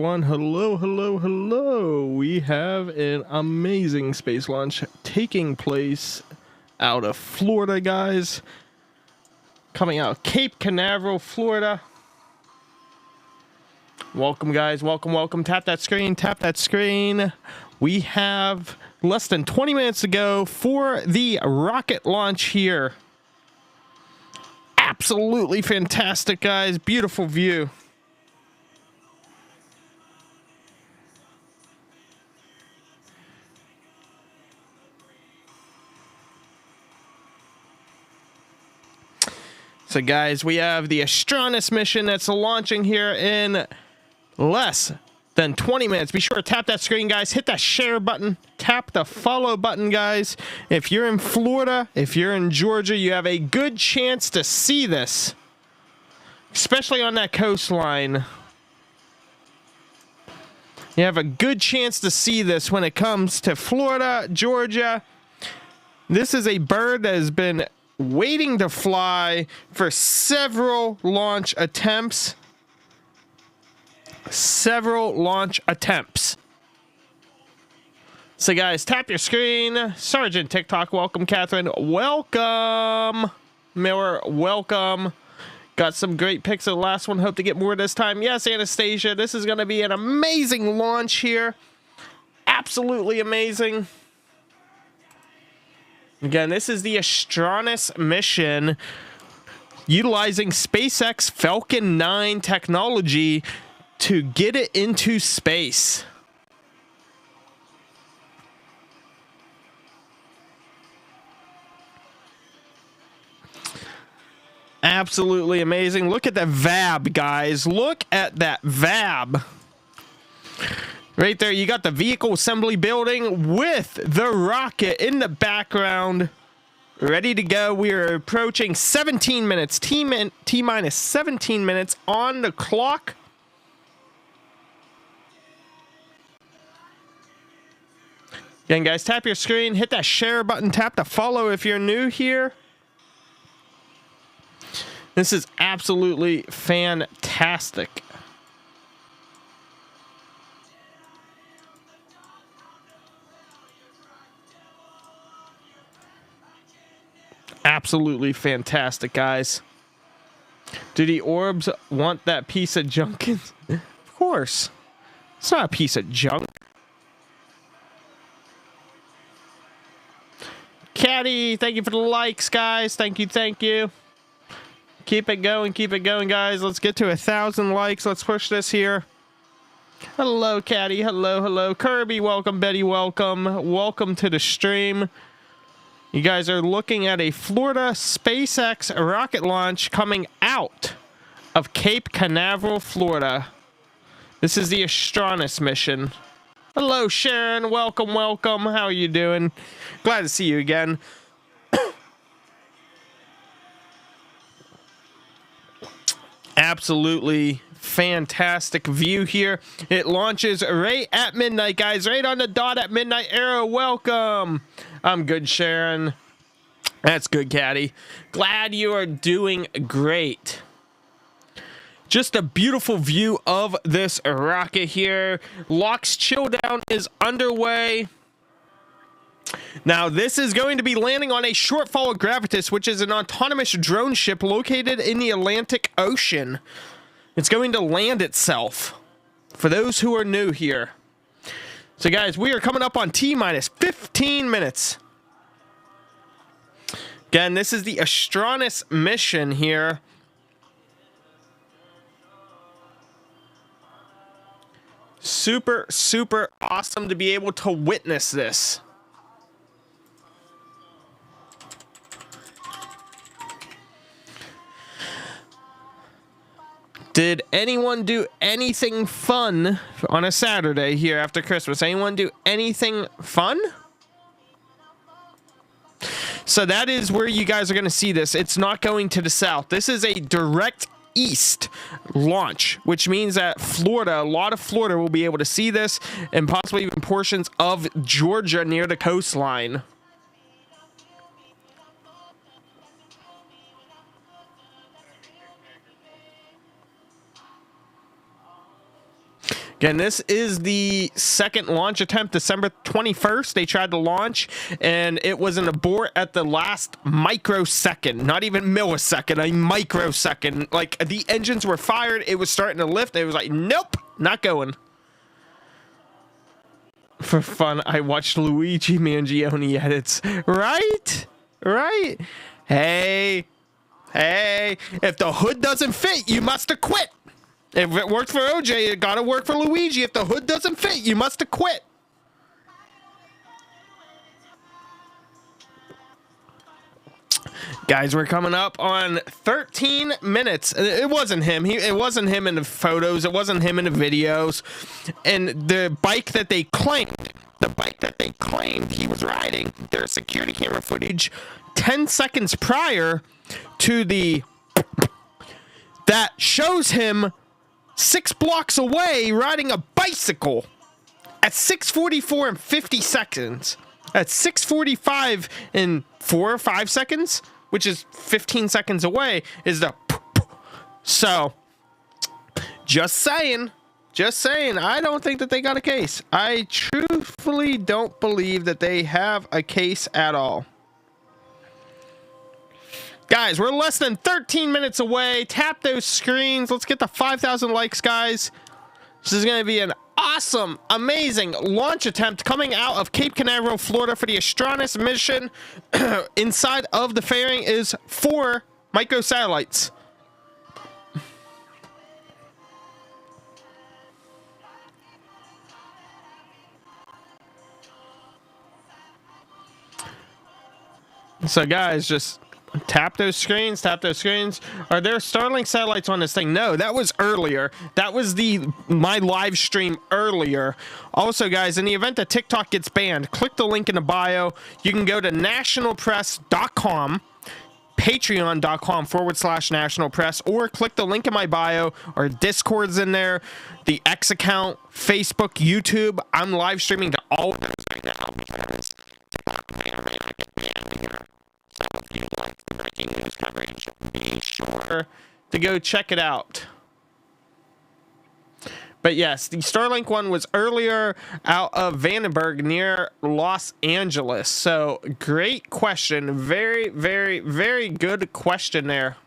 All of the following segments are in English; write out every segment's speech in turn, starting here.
everyone. Hello, hello, hello. We have an amazing space launch taking place out of Florida, guys. Coming out of Cape Canaveral, Florida. Welcome, guys. Welcome, welcome. Tap that screen. Tap that screen. We have less than 20 minutes to go for the rocket launch here. Absolutely fantastic, guys. Beautiful view. So, guys, we have the Astronus mission that's launching here in less than 20 minutes. Be sure to tap that screen, guys. Hit that share button. Tap the follow button, guys. If you're in Florida, if you're in Georgia, you have a good chance to see this, especially on that coastline. You have a good chance to see this when it comes to Florida, Georgia. This is a bird that has been waiting to fly for several launch attempts. So, guys, tap your screen. Sergeant TikTok, welcome. Catherine, welcome. Miller, welcome. Got some great pics of the last one. Hope to get more this time. Yes, Anastasia, this is going to be an amazing launch here. Absolutely amazing. Again, this is the Astronus mission utilizing SpaceX Falcon 9 technology to get it into space. Absolutely amazing. Look at the VAB, guys. Look at that VAB. Right there, you got the vehicle assembly building with the rocket in the background, ready to go. We are approaching 17 minutes, T-minus 17 minutes on the clock. Again, guys, tap your screen, hit that share button, tap the follow if you're new here. This is absolutely fantastic. Absolutely fantastic, guys. Do the orbs want that piece of junk? Of course. It's not a piece of junk. Caddy, thank you for the likes, guys. Thank you, thank you. Keep it going, guys. Let's get to 1,000 likes. Let's push this here. Hello, Caddy. Hello, hello. Kirby, welcome. Betty, welcome. Welcome to the stream. You guys are looking at a Florida SpaceX rocket launch coming out of Cape Canaveral, Florida. This is the Astronus mission. Hello, Sharon. Welcome, welcome. How are you doing? Glad to see you again. Absolutely fantastic view here. It launches right at midnight, guys. Right on the dot at midnight arrow. Welcome. I'm good, Sharon. That's good, Caddy. Glad you are doing great. Just a beautiful view of this rocket here. LOX chill down is underway. Now, this is going to be landing on a shortfall of Gravitas, which is an autonomous drone ship located in the Atlantic Ocean. It's going to land itself, for those who are new here. So, guys, we are coming up on T-minus 15 minutes. Again, this is the Astronus mission here. Super, super awesome to be able to witness this. Did anyone do anything fun on a Saturday here after Christmas? Anyone do anything fun? So that is where you guys are going to see this. It's not going to the south. This is a direct east launch, which means that Florida, a lot of Florida will be able to see this, and possibly even portions of Georgia near the coastline. Again, this is the second launch attempt, December 21st. They tried to launch, and it was an abort at the last microsecond, not even millisecond, a microsecond. Like, the engines were fired, it was starting to lift, it was like, nope, not going. For fun, I watched Luigi Mangione edits. Right? Right? Hey, if the hood doesn't fit, you must have quit. If it worked for OJ, it gotta work for Luigi. If the hood doesn't fit, you must have quit. Guys, we're coming up on 13 minutes. It wasn't him. It wasn't him in the photos. It wasn't him in the videos. And the bike that they claimed, he was riding, their security camera footage 10 seconds prior to that shows him 6 blocks away riding a bicycle at 6:44 and 50 seconds. At 6:45 and 4 or 5 seconds, which is 15 seconds away, is the so just saying, I don't think that they got a case. I truthfully don't believe that they have a case at all. Guys, we're less than 13 minutes away. Tap those screens. Let's get to 5,000 likes, guys. This is going to be an awesome, amazing launch attempt coming out of Cape Canaveral, Florida for the Astronus mission. Inside of the fairing is 4 microsatellites. So, guys, just tap those screens, tap those screens. Are there Starlink satellites on this thing? No, that was earlier. That was my live stream earlier. Also, guys, in the event that TikTok gets banned, click the link in the bio. You can go to nationalpress.com, patreon.com/nationalpress, or click the link in my bio. Our Discord's in there, the X account, Facebook, YouTube. I'm live streaming to all of those right now because TikTok may or may not get banned here. So if you like the breaking news coverage, be sure to go check it out. But yes, the Starlink one was earlier out of Vandenberg near Los Angeles. So great question. Very, very, very good question there.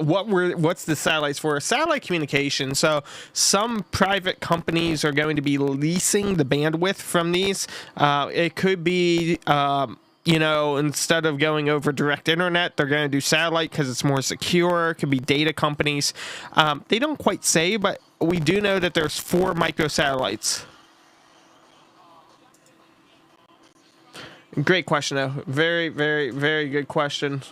What's the satellites for? Satellite communication. So some private companies are going to be leasing the bandwidth from these. It could be, instead of going over direct internet, they're going to do satellite because it's more secure. It could be data companies. They don't quite say, but we do know that there's 4 microsatellites. Great question, though. Very, very, very good question.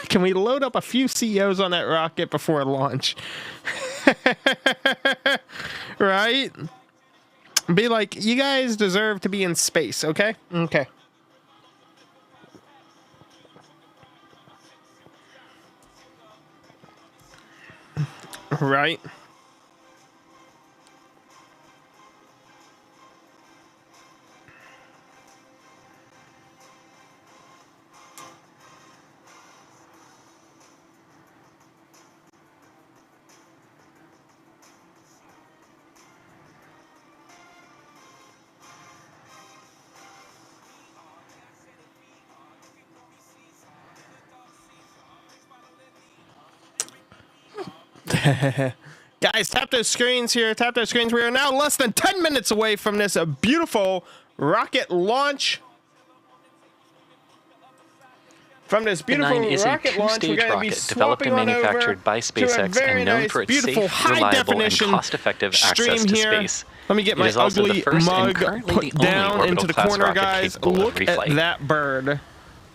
Can we load up a few CEOs on that rocket before launch? Right? Be like, you guys deserve to be in space, okay? Okay. Right? Guys, tap those screens here. Tap those screens. We are now less than 10 minutes away from this beautiful rocket launch. From this beautiful rocket launch, we're going to be developed and manufactured by SpaceX and known for its safe, reliable, and cost-effective access to space. Let me get my ugly mug put down into the corner, guys. Look at that bird.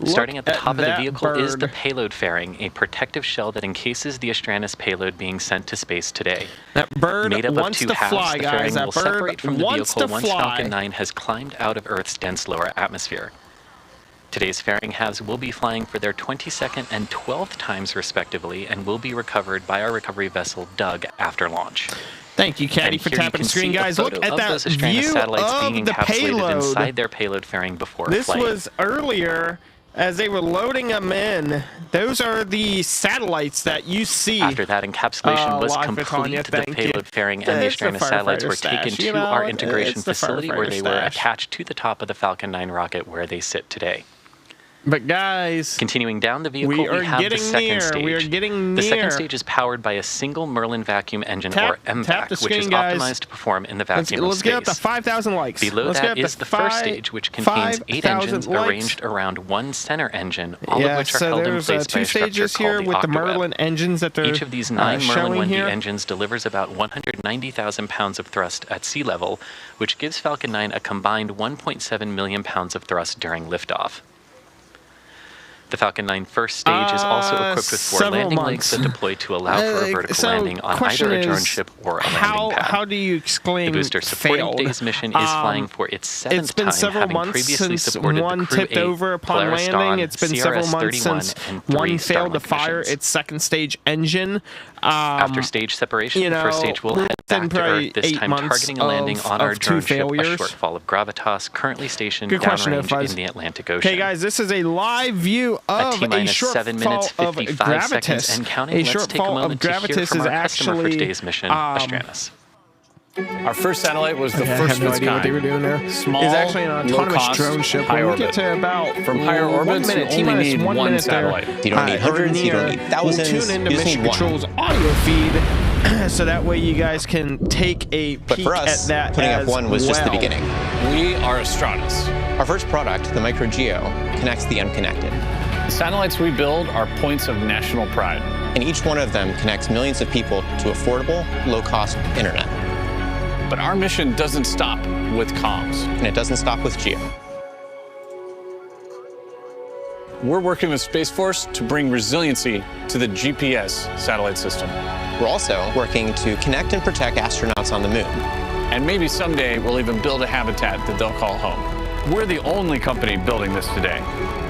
Starting at the top of the vehicle is the payload fairing, a protective shell that encases the Astronus payload being sent to space today. That bird wants to fly, guys. That bird wants to fly. Once Falcon 9 has climbed out of Earth's dense lower atmosphere. Today's fairing halves will be flying for their 22nd and 12th times respectively and will be recovered by our recovery vessel Doug after launch. Thank you, Caddy, for tapping the screen, guys. Look at that view satellites of being the encapsulated payload. inside their payload fairing before This flight. was earlier as they were loading them in. Those are the satellites that you see. After that encapsulation was live with Tanya, complete, the payload fairing and the Astronef satellites were taken to our integration facility where they were attached to the top of the Falcon 9 rocket where they sit today. But guys, continuing down the vehicle, we have the second stage. We are getting near. The second stage is powered by a single Merlin vacuum engine, or MVAC, which is optimized to perform in the vacuum of space. Let's get up to 5,000 likes. Below that is the first stage, which contains 8 engines arranged around one center engine, all of which are held in place by a structure called the with the Merlin engines that they're Each of these 9 Merlin 1D engines delivers about 190,000 pounds of thrust at sea level, which gives Falcon 9 a combined 1.7 million pounds of thrust during liftoff. The Falcon 9 first stage is also equipped with 4 landing legs that deploy to allow for a vertical landing on either a drone ship or a landing pad. How do you exclaim The booster supporting today's mission is flying for its 7th time, having previously supported the Crew 8, over upon Polaris landing. Dawn, It's been several months since one failed to fire missions. its second stage engine. After stage separation, the first stage will head back to Earth, this time targeting a landing on our drone ship, a shortfall of Gravitas, currently stationed downrange in the Atlantic Ocean. Okay, guys, this is a live view of a shortfall of Gravitas. And counting. A Let's take a shortfall of moment to hear Gravitas from is our customer for actually today's mission, Astronef. Our first satellite was the I first have no of its idea what they kind. were doing there. Small, It's actually an autonomous low-cost, drone ship. high When we get orbit. to about From higher 1 orbits, minute, you only need 1 one minute satellite. there, You don't need hundreds, you don't need thousands, We'll tune into you just Mission need one. Control's audio feed, so that way you guys can take a But peek for us, at that putting up as one was just the well. beginning. We are Astronef. Our first product, the Micro Geo, connects the unconnected. The satellites we build are points of national pride. And each one of them connects millions of people to affordable, low-cost internet. But our mission doesn't stop with comms. And it doesn't stop with Geo. We're working with Space Force to bring resiliency to the GPS satellite system. We're also working to connect and protect astronauts on the moon. And maybe someday we'll even build a habitat that they'll call home. We're the only company building this today.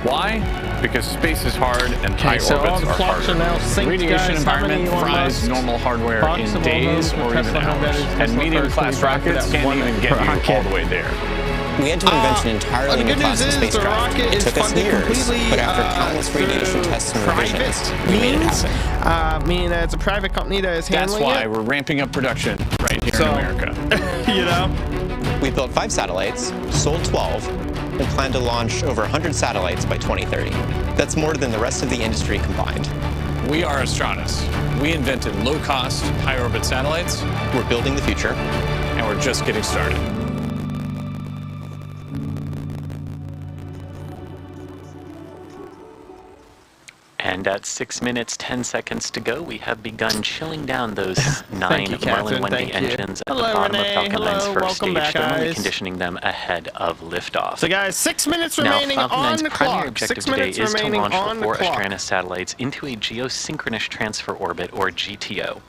Why? Because space is hard and high so all orbits the are clocks harder. are now synced, Radiation guys. How many environment Elon fries Musk normal hardware box in of days all those or even Tesla hours. Tesla And medium-class first rockets that can't one even get you rocket. all the way there. We had to invent an entirely the new good class news of is the spacecraft. rocket It is took us funded years, completely but after countless radiation tests and revisions, we made it happen. Meaning that it's a private company that is That's handling why it. we're ramping up production right here in America. You know? We built 5 satellites, sold 12, and plan to launch over 100 satellites by 2030. That's more than the rest of the industry combined. We are Astronef. We invented low-cost, high-orbit satellites, We're building the future. and we're just getting started. And at 6 minutes, 10 seconds to go, we have begun chilling down those 9 Thank you, Merlin Captain. 1D Thank you. engines at Hello, the bottom Renee. of Falcon 9's Hello. first Welcome stage, back, thermally guys. conditioning them ahead of liftoff. So guys, 6 minutes Now, remaining Falcon on 9's the primary clock. objective 6 today minutes is to remaining launch on the the 4 clock. Astronef satellites into a geosynchronous transfer orbit, or GTO.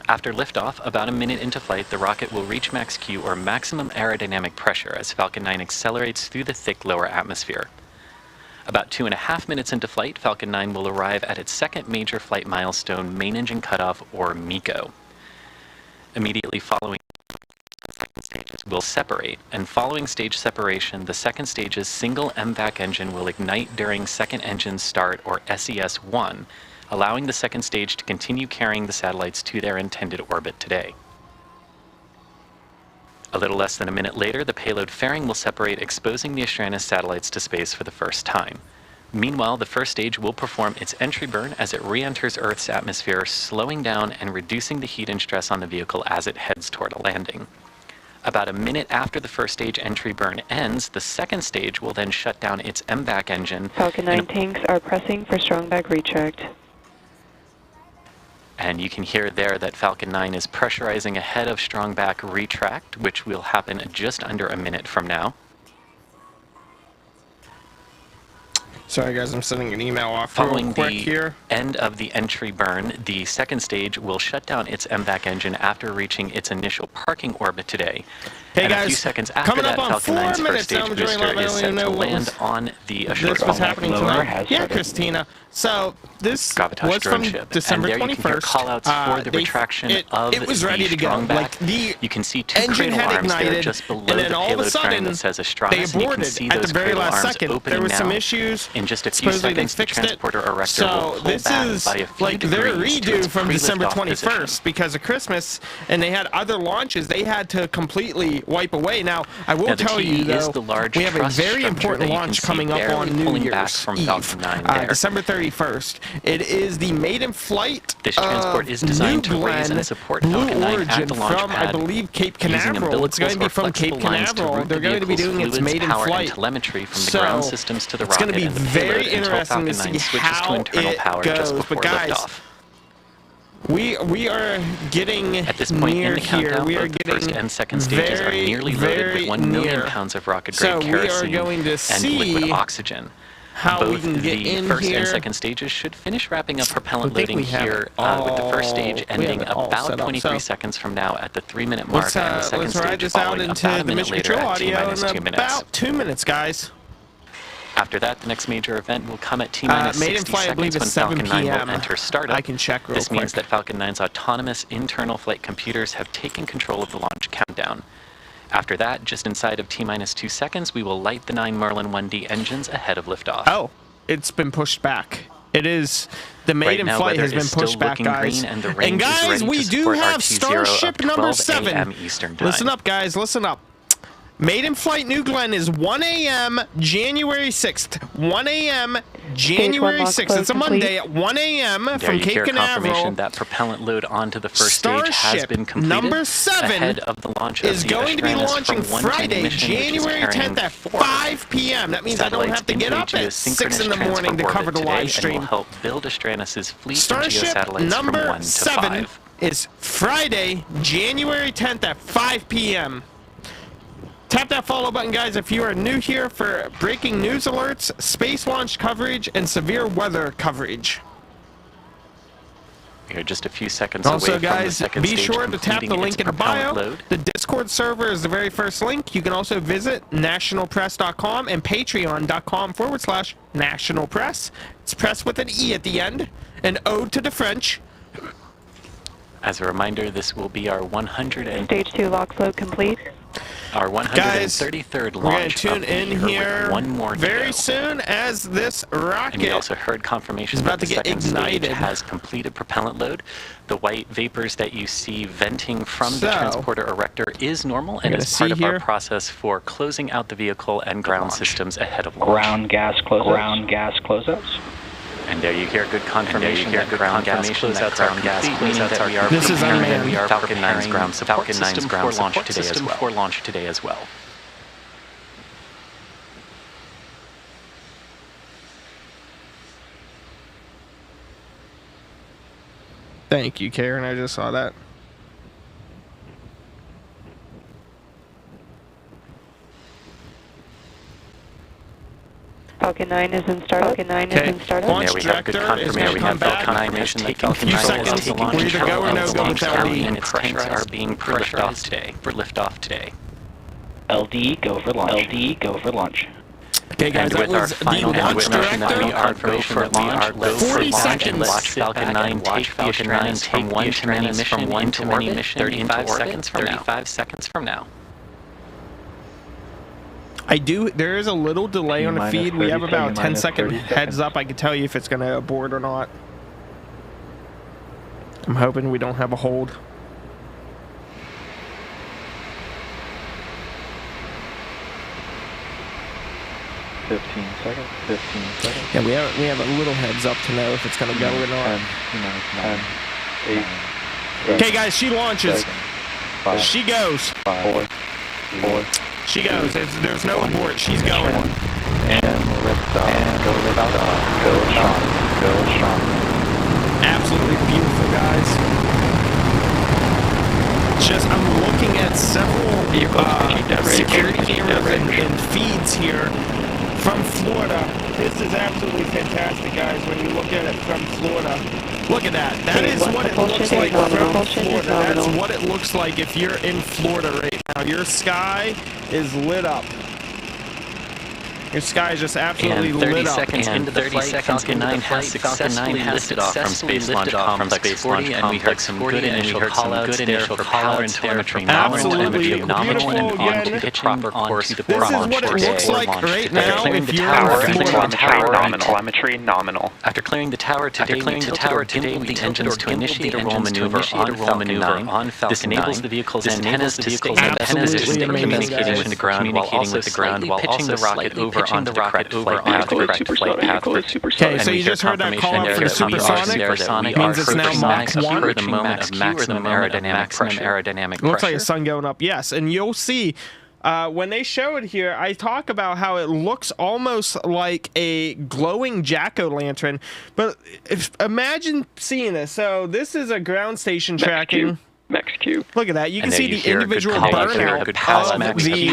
After liftoff, about a minute into flight, the rocket will reach max Q, or maximum aerodynamic pressure, as Falcon 9 accelerates through the thick lower atmosphere. About 2.5 minutes into flight, Falcon 9 will arrive at its second major flight milestone, main engine cutoff, or MECO. Immediately following, stages will separate, and following stage separation, the second stage's single MVAC engine will ignite during second engine start, or SES-1, allowing the second stage to continue carrying the satellites to their intended orbit today. A little less than a minute later, the payload fairing will separate, exposing the Astronef satellites to space for the first time. Meanwhile, the first stage will perform its entry burn as it re-enters Earth's atmosphere, slowing down and reducing the heat and stress on the vehicle as it heads toward a landing. About a minute after the first stage entry burn ends, the second stage will then shut down its MVAC engine. Falcon 9 tanks are pressing for strong back retract. And you can hear there that Falcon 9 is pressurizing ahead of strong back retract, which will happen just under a minute from now. Sorry guys, I'm sending an email off Following real quick the here. end of the entry burn, the second stage will shut down its MVAC engine after reaching its initial parking orbit today. Hey and guys, a few seconds after coming that, up on Falcon 9's 4 first minutes. Now stage we're doing booster live. I is don't set even to know what land on the this was happening tonight. Yeah, Christina. So this Gravitas was drone from ship. December and there you can hear 21st. callouts for the retraction of it was ready the to go. strong back. Like the you can see two engine cradle had arms there ignited, just below and then the all of a payload frame sudden that says they Astralis, and you can aborted see at those the very cradle last arms second. opening There was now. some issues. In just a few Supposedly seconds, they the fixed it. transporter erector will So pull this back is by a few like their degrees to redo its from December pre-liftoff 21st position. because of Christmas, and they had other launches they had to completely wipe away. Now I will Now, the tell you TE is though, the large we have a thrust very structure important that you can launch see coming up barely on New pulling back Year's from Eve, Falcon 9 there. December 31st. It is the maiden flight This transport is designed to raise and support Blue Falcon 9 Origin at the launch from, pad I believe, Cape using Canaveral. It's going to be umbilicals or from Cape flexible lines to Canaveral. route They're the going to be vehicle's doing its fluids, maiden power, and flight. telemetry from the So, ground systems to the it's going rocket to be and the very payload until interesting to Falcon see 9 switches to how internal it power just goes. before But guys, liftoff. we are getting At this point near in the here. countdown, We are both the getting first and second stages are nearly loaded with 1 million pounds of rocket-grade So we are kerosene going to and see liquid oxygen. how we Both can get the in first here. and second stages should finish wrapping up I propellant think loading we have here it with the first stage all- we have ending it all about set up. 23 So seconds from now at the 3-minute mark, and the second let's ride stage this out following into about a the minute mission later control at audio T-minus in 2 minutes. about 2 minutes, guys. After that, the next major event will come at T-minus maiden 60 flight, I believe, seconds is when 7 Falcon 9 p.m. will enter startup. I can check real This means quick. that Falcon 9's autonomous internal flight computers have taken control of the launch countdown. After that, just inside of T-minus 2 seconds, we will light the 9 Merlin 1D engines ahead of liftoff. Oh, it's been pushed back. It is the maiden Right now, flight weather has been is still pushed back, looking guys. green, and the range is guys, ready we to do support have RT0 Starship of number 12 7. a.m. Eastern Time. Listen up, guys. Listen up. Maiden flight New Glenn is 1 a.m. January 6th. 1 a.m. January 6th. It's a Monday at 1 a.m. There from you Cape hear Canaveral. confirmation that propellant load onto the first stage has Starship been completed. number 7 ahead of the launch of is the going to be Astralis launching from 110 Friday, mission, which is January carrying 10th at 4 5 p.m. That means I don't satellites have to get into up at 6 geosynchronous in the morning to transfer cover the orbit live today stream. and will help build Astralis' fleet of Starship geosatellites from number 1 to 7 5. is Friday, January 10th at 5 p.m. Tap that follow button, guys, if you are new here for breaking news alerts, space launch coverage, and severe weather coverage. We are just a few seconds Also, away from the guys, second be stage sure to tap the completing link its in the propellant bio. load. The Discord server is the very first link. You can also visit nationalpress.com and patreon.com/nationalpress. It's press with an E at the end, an ode to the French. As a reminder, this will be our 100 Stage 2 lock flow complete. Our 133rd We're going launch to tune of the in year here with one more to very go. soon as this rocket And we also heard confirmation is about that the to get second stage ignited. has completed propellant load. The white vapors that you see venting from the So, transporter erector is normal and gonna is part see of our here. process for closing out the vehicle and ground systems ahead of launch. Ground gas closeouts. And there you hear good confirmation that ground gas closeouts are complete, meaning that we are This is preparing unmanned. we are Falcon preparing 9's ground support system for launch today as well. Thank you, Karen. I just saw that. Falcon 9 is in startup. Falcon 9 is in startup. Launch There we have good director is confirmation. going to We come have back. confirmation that A few seconds. the launch We're either go or no go with LD. and its tanks are being pressurized today for liftoff today. LD, go for launch. Okay, guys, And that with our was the final launch confirmation that we director. are go for launch, go 40 for launch, and seconds. watch Falcon 9 take the Astralis from 1 to many mission into many mission 35 seconds from now. There is a little delay on the T-minus feed. We have 30 about 10 seconds, second 30 heads seconds. up. I can tell you if it's going to abort or not. I'm hoping we don't have a hold. Fifteen seconds. Yeah, we have a little heads up to know if it's going to go or not. 10, 8, Okay, guys, she launches. 5, She goes. 4, She goes. There's no abort. She's going. and liftoff. Go strong. Absolutely beautiful, guys. Just, I'm looking at several security cameras and feeds here from Florida. This is absolutely fantastic, guys, when you look at it from Florida. Look at that. That is what it looks like from Florida. That's what it looks like if you're in Florida right now. Your sky is lit up. Your sky is just absolutely And 30 lit up. seconds into the flight, Falcon 9 has successfully lifted off from Space Launch Complex 40, and we heard some good initial callouts there for power and telemetry. Absolutely Nominal and beautiful onto again. the proper course for This is launch what it today. looks like right now Clearing if the you're tower, in Florida. Telemetry nominal. After clearing the tower today, we the engines to initiate a roll maneuver on Falcon 9. This enables the vehicle's antennas to stay in Absolutely position, amazing, communicating guys. with the ground while also slightly pitching the rocket over onto the correct flight path. Okay, so you just heard that call out for supersonic. Means it's now Mach 1. For the moment of maximum aerodynamic Looks like pressure. the sun going up, yes. And you'll see, when they show it here, I talk about how it looks almost like a glowing jack-o'-lantern. But imagine seeing this. So this is a ground station tracking. Max Q. Look at that. You can see the hear a good individual call out here, burnout a good pass of max the...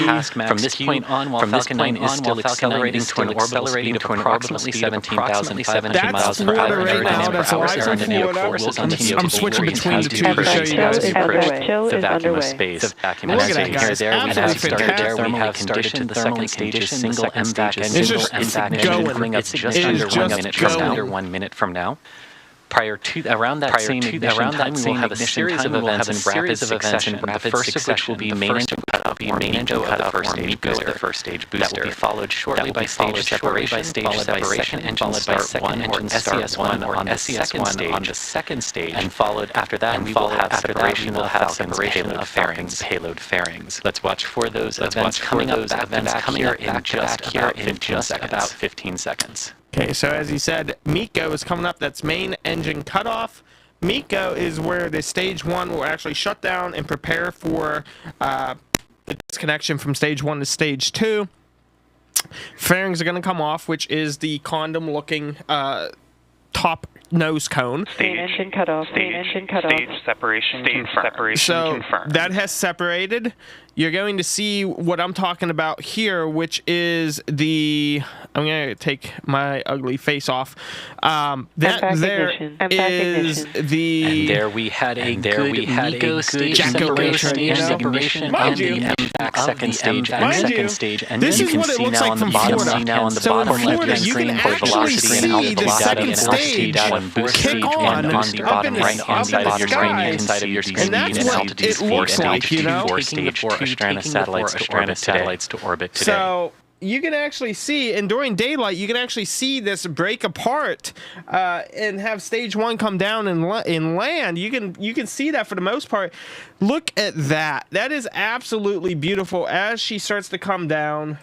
from this point on, while Falcon 9 is still accelerating to an orbital speed of approximately 17,500 miles per hour. That's Florida right now. That's live from Florida. I'm switching between the two to show you guys. The vacuum of space. Look at that, guys. There we have Absolutely started. There we fantastic. have started the second stage, single MVAC engine. It's just going. It's just under 1 minute from now. Under 1 minute from now. Prior to around that same ignition time, we will have a series of events in rapid succession. The first of which will be main engine cutoff or MECO of the first stage booster. That will be followed shortly by stage separation, followed by second engine start one or SES1 on the second stage, and followed after that, we will have separation of Falcon's payload fairings. Let's watch for those events coming up here in just about 15 seconds. Okay, so as he said, MECO is coming up. That's main engine cutoff. MECO is where the stage 1 will actually shut down and prepare for the disconnection from stage 1 to stage 2. Fairings are going to come off, which is the condom-looking top nose cone. Main engine cutoff. Main engine cutoff. Stage separation confirmed. So that has separated. You're going to see what I'm talking about here, which is the... I'm going to take my ugly face off. That there is the... And there we had a MECO stage separation on the MVAC second stage and second stage. And this you is can what it see looks now like on the from bottom, Florida. now on the So bottom in Florida, left-hand you can screen for actually velocity and see the second stage kick on the bottom right-hand side of your screen. You can side of your screen. And that's what it looks like, you know? Taking the 4 Astrana satellites to orbit today. So you can actually see, and during daylight, you can actually see this break apart and have stage 1 come down and land. You can see that for the most part. Look at that. That is absolutely beautiful. As she starts to come down,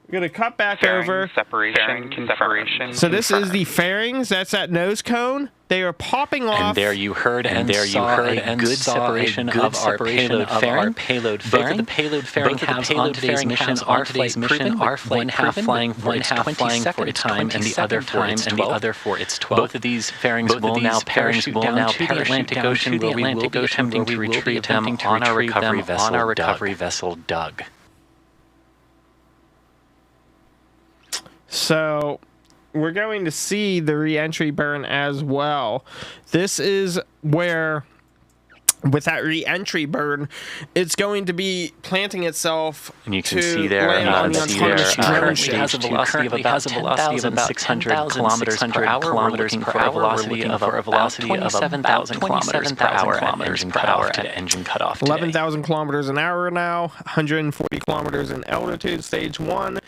we're going to cut back over. Separation. So this is the fairings. That's that nose cone. They are popping off. And there you heard a good separation of our payload fairing. Both of the payload fairing halves on today's mission are proven. One half flying for its 22nd time and the other for its 12th. Both of these fairings will now parachute down to the Atlantic Ocean, where we will be attempting to retrieve them on our recovery vessel, Doug. So we're going to see the re-entry burn as well. This is where, with that re-entry burn, it's going to be planting itself. And you can see there, it has a velocity of about 10,600 kilometers per hour. We're looking for a velocity of about 27,000 kilometers per hour at engine cutoff. 11,000 kilometers an hour now, 140 kilometers in altitude. Stage 1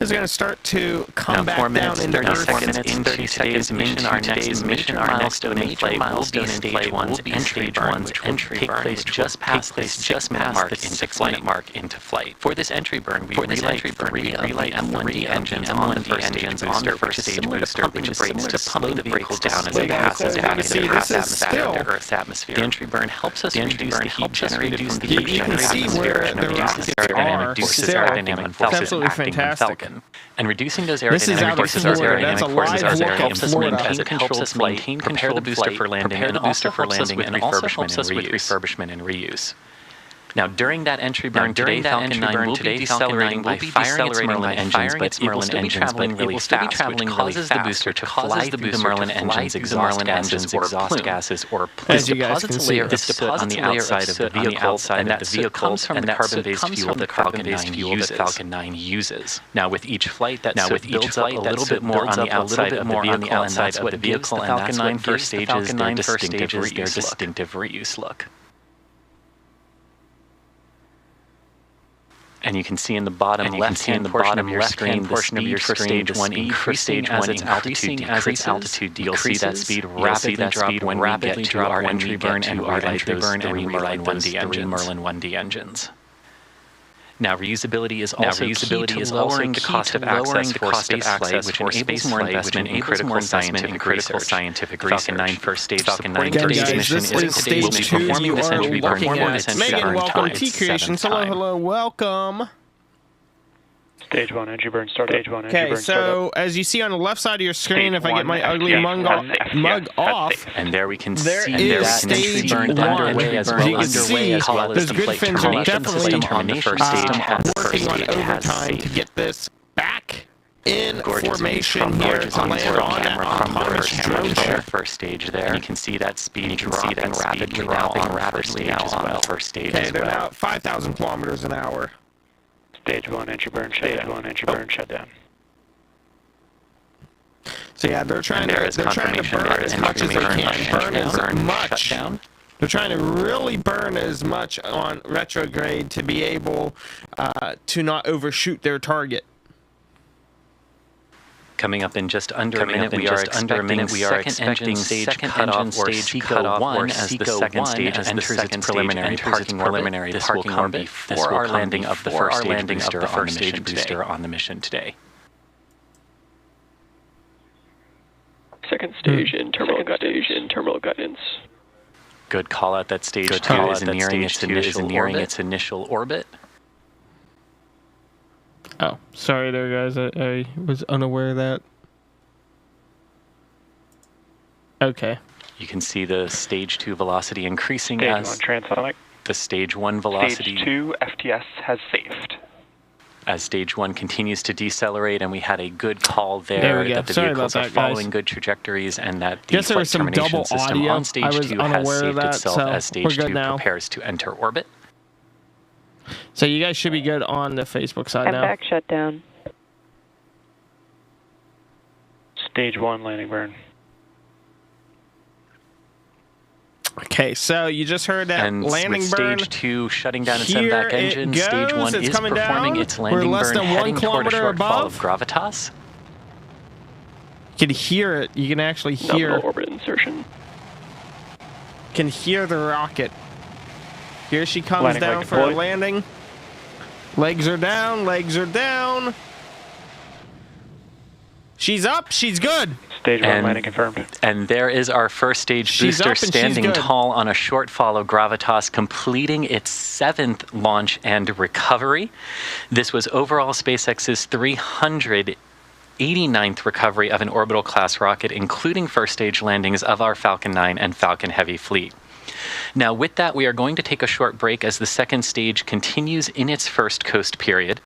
is going to start to come back down into Earth. 4 minutes in today's mission. Our next milestone in flight will be stage 1's entry burn, which will take place just past the 6-minute mark into flight. For this entry burn, we relight M1D engines on the first stage booster, which is similar to pumping the brakes down as it passes back into Earth's atmosphere. The entry burn helps us reduce the heat generated from the atmosphere and reduces aerodynamic forces acting on Falcon. And reducing those aerodynamic forces helps us maintain controlled flight, prepare the booster for landing, and also helps us with refurbishment and reuse. Now, during that entry burn today, Falcon 9 will be decelerating by firing its Merlin engines, but it will still be traveling really fast, which causes the booster to fly through the Merlin engine's exhaust gases or plume. As you guys can see, this deposits on the outside of the vehicle, and that soot comes from the carbon-based fuel that Falcon 9 uses. Now, with each flight, that soot builds up a little bit more on the outside of the vehicle, and that's what gives the Falcon 9 first stages their distinctive reuse look. And you can see in the bottom left-hand portion of your screen, the speed for stage 1 increasing as its altitude decreases. You'll see that speed rapidly drop when we get to our entry burn and relight those three Merlin 1D engines. Now, reusability is also key to lowering the cost of access for spaceflight, which enables more investment in critical scientific research. Falcon 9 first stage supporting today's mission is stage 2. You are looking at Megan, welcome. T-Creations, hello, welcome. Stage 1 entry burn start. Stage 1 entry Okay, burn so as you see on the left side of your screen, if I get my ugly mug off, and there we can there see is that stage burn 1. underway as well. You can see those good fins are definitely on the first stage. working on overtime to get this back in formation here to land on that autonomous drone ship. First stage there. And you can see that speed dropping rapidly now on the first stage. Okay, they're now at 5,000 kilometers an hour. Stage 1 entry burn shutdown. 1 entry burn shutdown. So yeah, they're trying to burn as much as they can. Burn as much. They're trying to really burn as much on retrograde to be able to not overshoot their target. Coming up in just under a minute, we are expecting stage cutoff or SECO-1 as the second stage enters its preliminary parking orbit. This will come before our landing of the first stage booster on the mission today. Second stage in terminal guidance. Good call out that stage 2 is nearing its initial orbit. Oh, sorry there, guys. I was unaware of that. Okay. You can see the stage 2 velocity increasing Stage as 1 transonic. the stage 1 velocity. Stage 2 FTS has saved. As stage 1 continues to decelerate, and we had a good call there that the vehicles are following good trajectories, and that the flight termination system on stage 2 has saved itself as stage 2 prepares to enter orbit. So you guys should be good on the Facebook side now. MVAC shutdown. Stage 1 landing burn. Okay, so you just heard that and landing with burn. Stage 2 shutting down its Here MVAC engine, it goes. Stage 1 It's is coming performing down. its landing We're less burn, than 1 heading toward a kilometer short fall above. of gravitas. You can hear it. You can actually hear. Nominal orbit insertion. Can hear the rocket. Here she comes Landing down leg for a deployed. landing. Legs are down. Legs are down. She's up. She's good. Stage 1 landing confirmed. And there is our first stage She's booster up and she's standing good. tall on a short fall of gravitas, completing its 7th launch and recovery. This was overall SpaceX's 389th recovery of an orbital class rocket, including first stage landings of our Falcon 9 and Falcon Heavy fleet. Now, with that, we are going to take a short break as the second stage continues in its first coast period.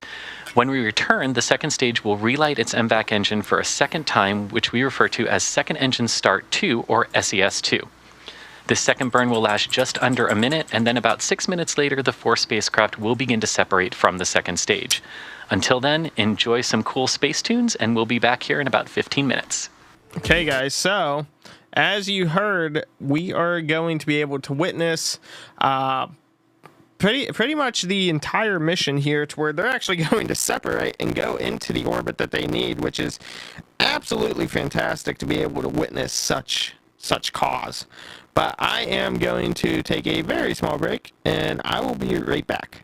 When we return, the second stage will relight its MVAC engine for a second time, which we refer to as Second Engine Start 2, or SES-2. This second burn will last just under a minute, and then about 6 minutes later, the 4 spacecraft will begin to separate from the second stage. Until then, enjoy some cool space tunes, and we'll be back here in about 15 minutes. Okay, guys. So, as you heard, we are going to be able to witness pretty much the entire mission here, to where they're actually going to separate and go into the orbit that they need, which is absolutely fantastic to be able to witness such cause. But I am going to take a very small break, and I will be right back.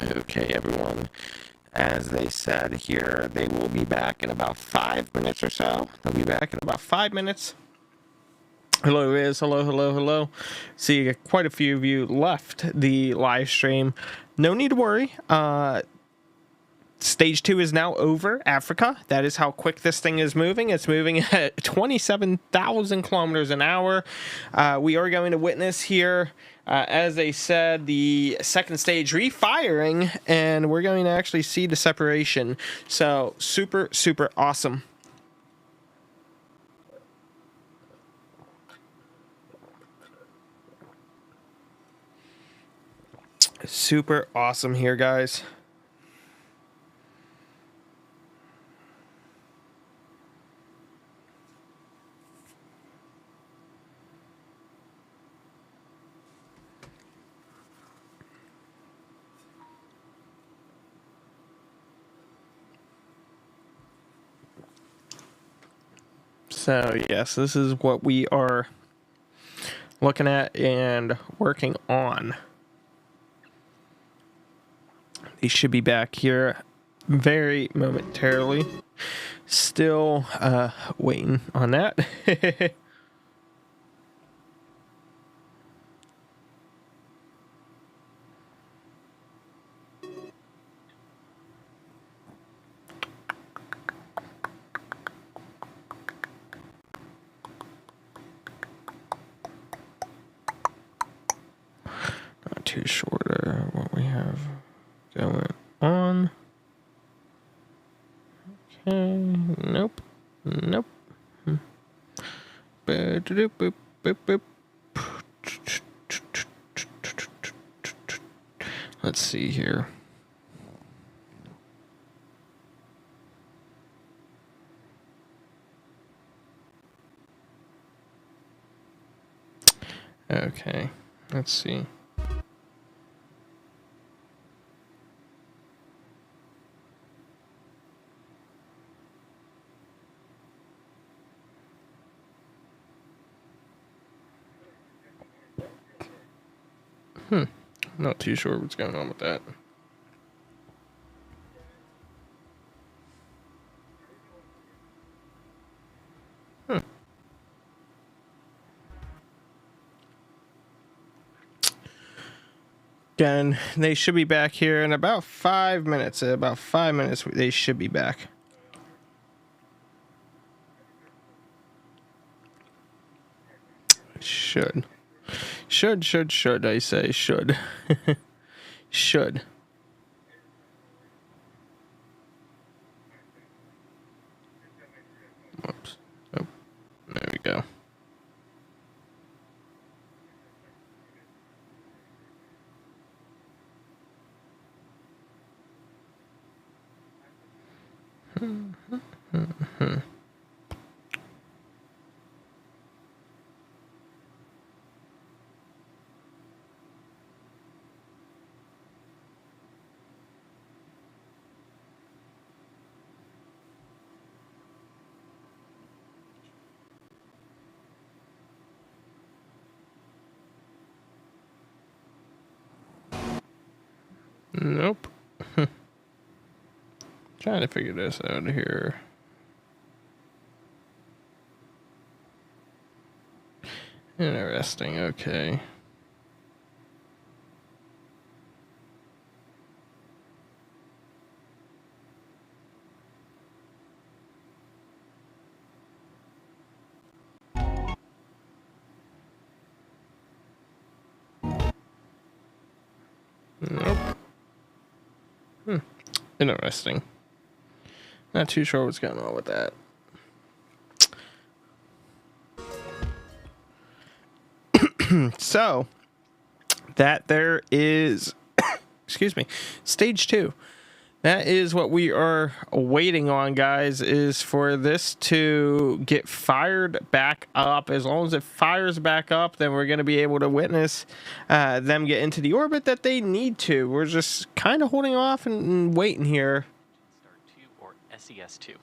Okay, everyone. As they said here, they will be back in about 5 minutes or so. They'll be back in about 5 minutes. Hello, Riz. Hello, hello, hello. See, quite a few of you left the live stream. No need to worry. Stage 2 is now over. Africa. That is how quick this thing is moving. It's moving at 27,000 kilometers an hour. We are going to witness here, as they said, the second stage refiring, and we're going to actually see the separation. So super, super awesome. Super awesome here, guys. So yes, this is what we are looking at and working on. They should be back here very momentarily. Still waiting on that. Not too sure what we have going on. Okay, nope, nope. Let's see here. Okay, let's see. Not too sure what's going on with that. Again, they should be back here in about 5 minutes. In about 5 minutes, they should be back. Should, I say, should. Should. Whoops. Oh, there we go. Nope. Trying to figure this out here. Interesting, okay. Nope. Interesting. Not too sure what's going on with that. So, that there is, excuse me, stage 2. That is what we are waiting on, guys, is for this to get fired back up. As long as it fires back up, then we're going to be able to witness them get into the orbit that they need to. We're just kind of holding off and waiting here. Start 2 or SES 2.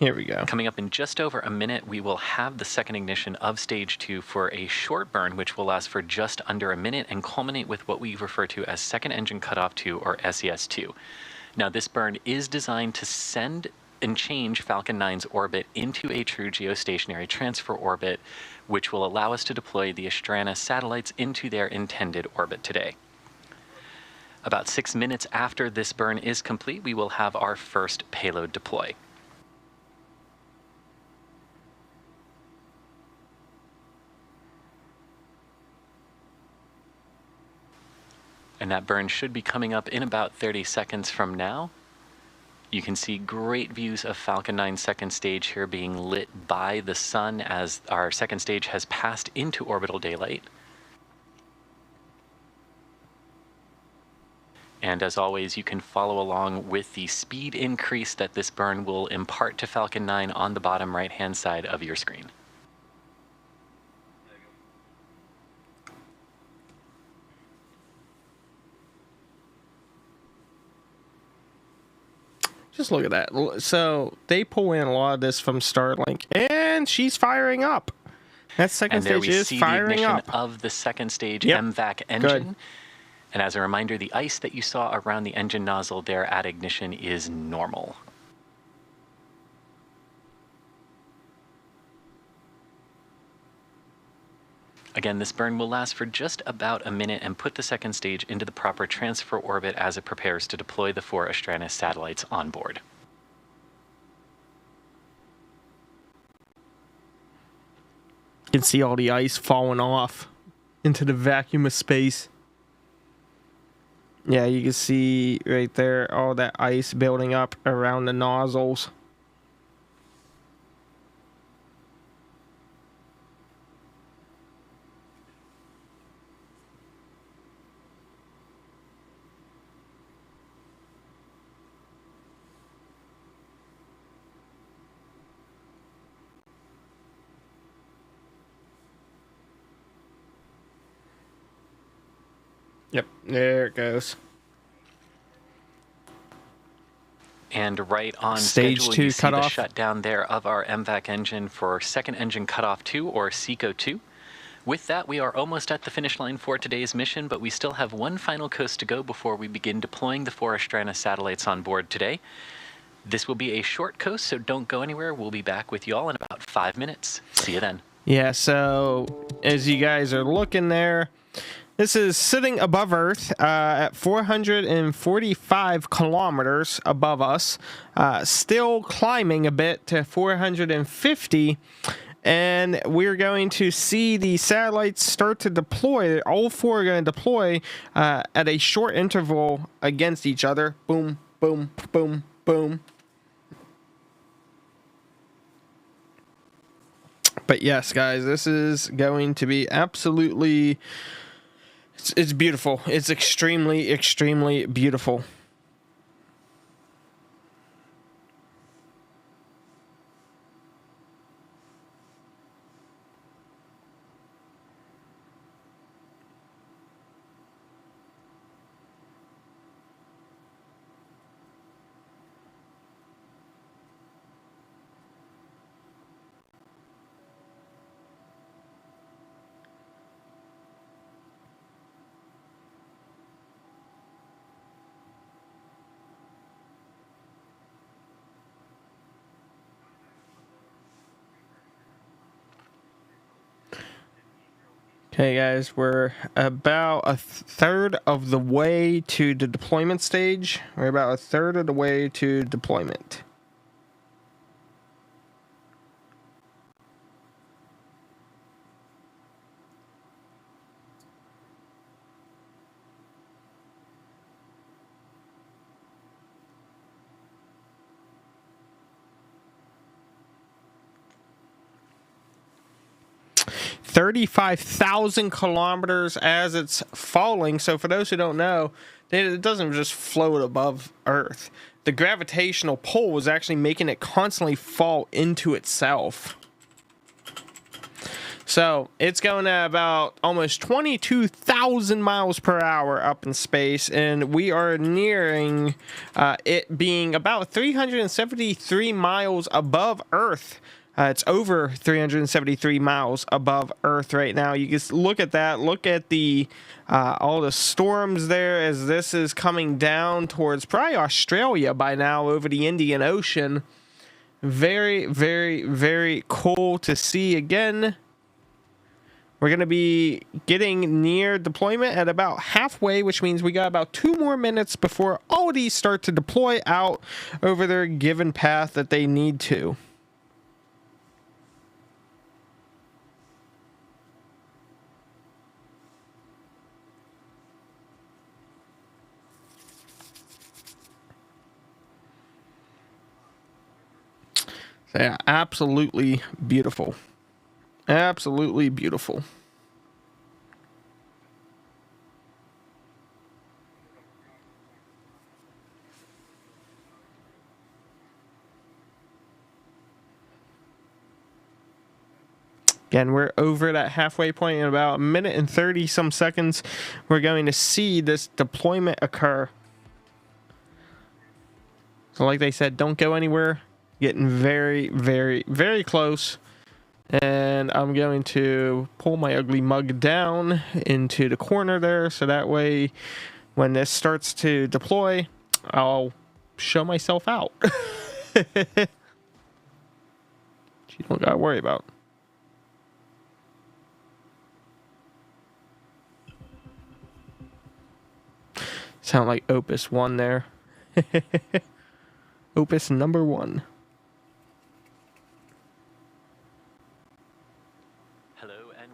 Here we go. Coming up in just over a minute, we will have the second ignition of stage 2 for a short burn, which will last for just under a minute and culminate with what we refer to as second engine cutoff 2, or SES2. Now, this burn is designed to send and change Falcon 9's orbit into a true geostationary transfer orbit, which will allow us to deploy the Astrana satellites into their intended orbit today. About 6 minutes after this burn is complete, we will have our first payload deploy. And that burn should be coming up in about 30 seconds from now. You can see great views of Falcon 9's second stage here being lit by the sun as our second stage has passed into orbital daylight. And as always, you can follow along with the speed increase that this burn will impart to Falcon 9 on the bottom right-hand side of your screen. Just look at that. So they pull in a lot of this from Starlink, and she's firing up. That second stage is firing up. And there we see the ignition of the second stage Yep. MVAC engine. Good. And as a reminder, the ice that you saw around the engine nozzle there at ignition is normal. Again, this burn will last for just about a minute and put the second stage into the proper transfer orbit as it prepares to deploy the 4 Astrana satellites on board. You can see all the ice falling off into the vacuum of space. Yeah, you can see right there all that ice building up around the nozzles. Yep, there it goes. And right on Stage schedule, 2 you see the cutoff. shutdown there of our MVAC engine for second engine cutoff 2, or SECO 2. With that, we are almost at the finish line for today's mission, but we still have one final coast to go before we begin deploying the 4 Astrana satellites on board today. This will be a short coast, so don't go anywhere. We'll be back with you all in about 5 minutes. See you then. Yeah, so as you guys are looking there, this is sitting above Earth at 445 kilometers above us, still climbing a bit to 450, and we're going to see the satellites start to deploy. All 4 are going to deploy at a short interval against each other. Boom, boom, boom, boom. But yes, guys, this is going to be absolutely... It's beautiful. It's extremely, extremely beautiful. Okay, guys, we're about a third of the way to the deployment stage. We're about a third of the way to deployment. $35,000 kilometers as it's falling. So for those who don't know, it doesn't just float above Earth. The gravitational pull is actually making it constantly fall into itself. So it's going at about almost 22,000 miles per hour up in space, and we are nearing it being about 373 miles above Earth. It's over 373 miles above Earth right now. You can look at that. Look at the all the storms there as this is coming down towards probably Australia by now over the Indian Ocean. Very, very, very cool to see again. We're going to be getting near deployment at about halfway, which means we got about 2 more minutes before all these start to deploy out over their given path that they need to. So yeah, absolutely beautiful. Absolutely beautiful. Again, we're over that halfway point in about 1 minute and 30 some seconds. We're going to see this deployment occur. So like they said, don't go anywhere. Getting very, very, very close. And I'm going to pull my ugly mug down into the corner there, so that way when this starts to deploy, I'll show myself out. You don't gotta worry about. Sound like Opus 1 there. Opus number 1.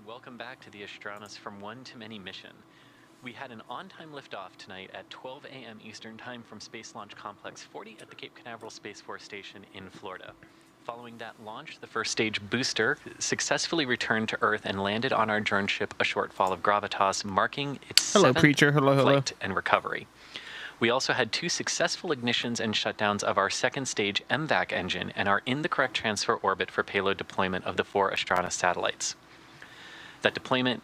Welcome back to the Astronaut from One to Many mission. We had an on-time liftoff tonight at 12 a.m. Eastern Time from Space Launch Complex 40 at the Cape Canaveral Space Force Station in Florida. Following that launch, the first stage booster successfully returned to Earth and landed on our drone ship, a shortfall of gravitas, marking its seventh flight and recovery. We also had 2 successful ignitions and shutdowns of our second stage MVAC engine and are in the correct transfer orbit for payload deployment of the 4 Astronaut satellites. The deployment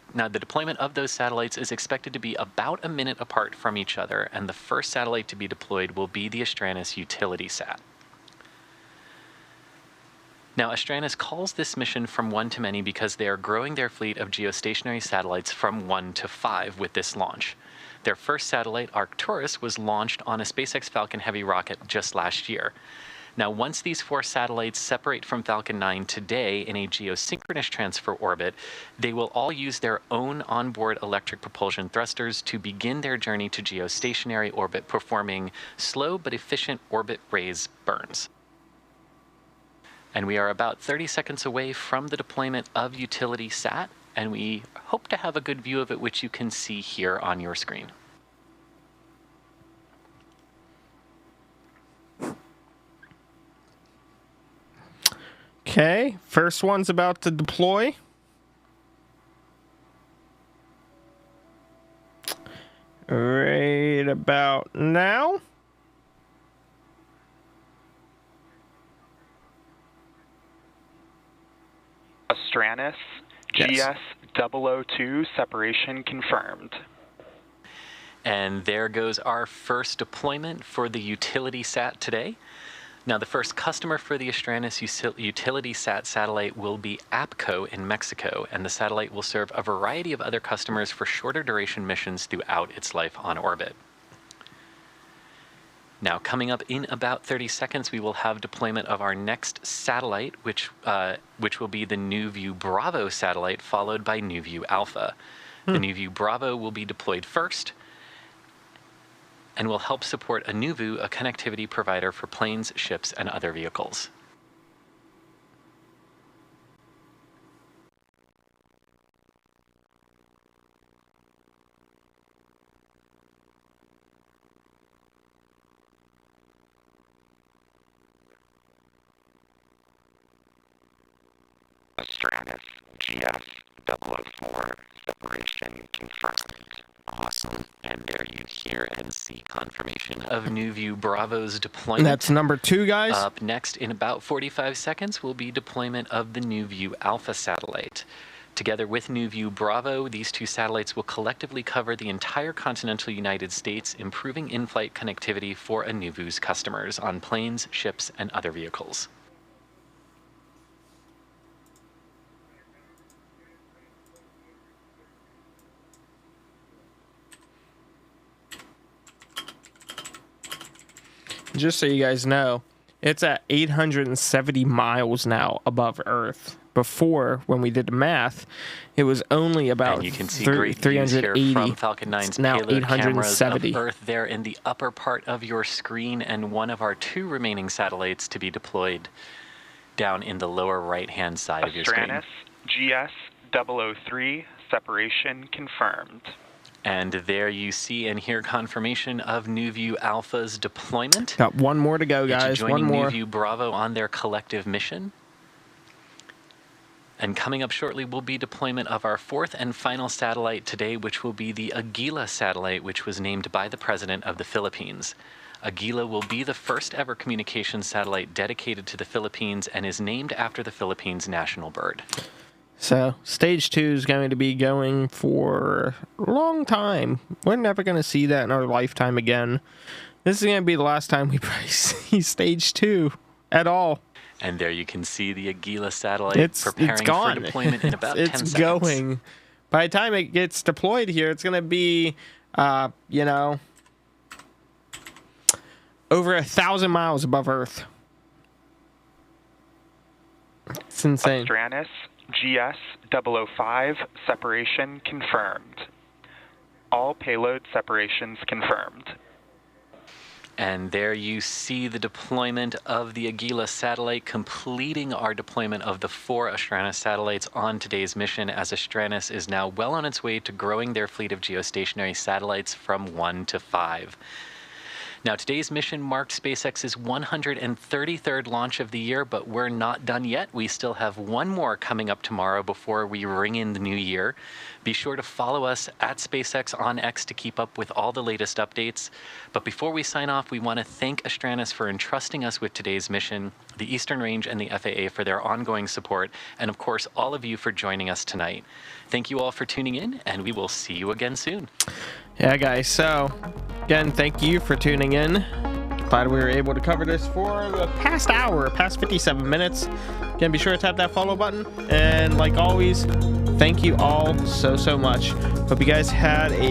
of those satellites is expected to be about a minute apart from each other, and the first satellite to be deployed will be the Astranus Utility Sat. Now, Astranus calls this mission from one to many because they are growing their fleet of geostationary satellites from 1 to 5 with this launch. Their first satellite, Arcturus, was launched on a SpaceX Falcon Heavy rocket just last year. Now, once these 4 satellites separate from Falcon 9 today in a geosynchronous transfer orbit, they will all use their own onboard electric propulsion thrusters to begin their journey to geostationary orbit, performing slow but efficient orbit raise burns. And we are about 30 seconds away from the deployment of Utility Sat, and we hope to have a good view of it, which you can see here on your screen. Okay, first one's about to deploy. Right about now. Astranus, GS002 separation confirmed. And there goes our first deployment for the Utility Sat today. Now, the first customer for the Astranus Utility Sat satellite will be APCO in Mexico, and the satellite will serve a variety of other customers for shorter duration missions throughout its life on orbit. Now, coming up in about 30 seconds, we will have deployment of our next satellite, which will be the NuView Bravo satellite, followed by NuView Alpha. The NuView Bravo will be deployed first, and will help support a NuView, a connectivity provider for planes, ships, and other vehicles. Astranus, GS004, separation confirmed. Awesome. And there you hear and see confirmation of NuView Bravo's deployment. That's number 2, guys. Up next in about 45 seconds will be deployment of the NuView Alpha satellite. Together with New View Bravo, these two satellites will collectively cover the entire continental United States, improving in-flight connectivity for Anuvu's customers on planes, ships, and other vehicles. Just so you guys know, it's at 870 miles now above Earth. Before, when we did the math, it was only about and you can see great views here 380. from Falcon 9's It's now payload cameras of 870. Earth there in the upper part of your screen, and one of our two remaining satellites to be deployed down in the lower right-hand side of your screen. Astranus GS003, separation confirmed. And there you see and hear confirmation of New View Alpha's deployment. Got one more to go, guys. One Joining more. New View Bravo on their collective mission. And coming up shortly will be deployment of our fourth and final satellite today, which will be the Aguila satellite, which was named by the President of the Philippines. Aguila will be the first ever communications satellite dedicated to the Philippines and is named after the Philippines' national bird. So, stage 2 is going to be going for a long time. We're never going to see that in our lifetime again. This is going to be the last time we probably see stage 2 at all. And there you can see the Aguila satellite preparing gone. for deployment in about 10 seconds. It's going. By the time it gets deployed here, it's going to be, over 1,000 miles above Earth. It's insane. Astranus GS005, separation confirmed. All payload separations confirmed. And there you see the deployment of the Aguila satellite, completing our deployment of the 4 Astranus satellites on today's mission, as Astranus is now well on its way to growing their fleet of geostationary satellites from 1 to 5. Now, today's mission marked SpaceX's 133rd launch of the year, but we're not done yet. We still have one more coming up tomorrow before we ring in the new year. Be sure to follow us at SpaceX on X to keep up with all the latest updates. But before we sign off, we want to thank Astranus for entrusting us with today's mission, the Eastern Range and the FAA for their ongoing support, and of course, all of you for joining us tonight. Thank you all for tuning in, and we will see you again soon. Yeah, guys. So, again, thank you for tuning in. Glad we were able to cover this for the past hour, past 57 minutes. Again, be sure to tap that follow button. And like always, thank you all so much. Hope you guys had a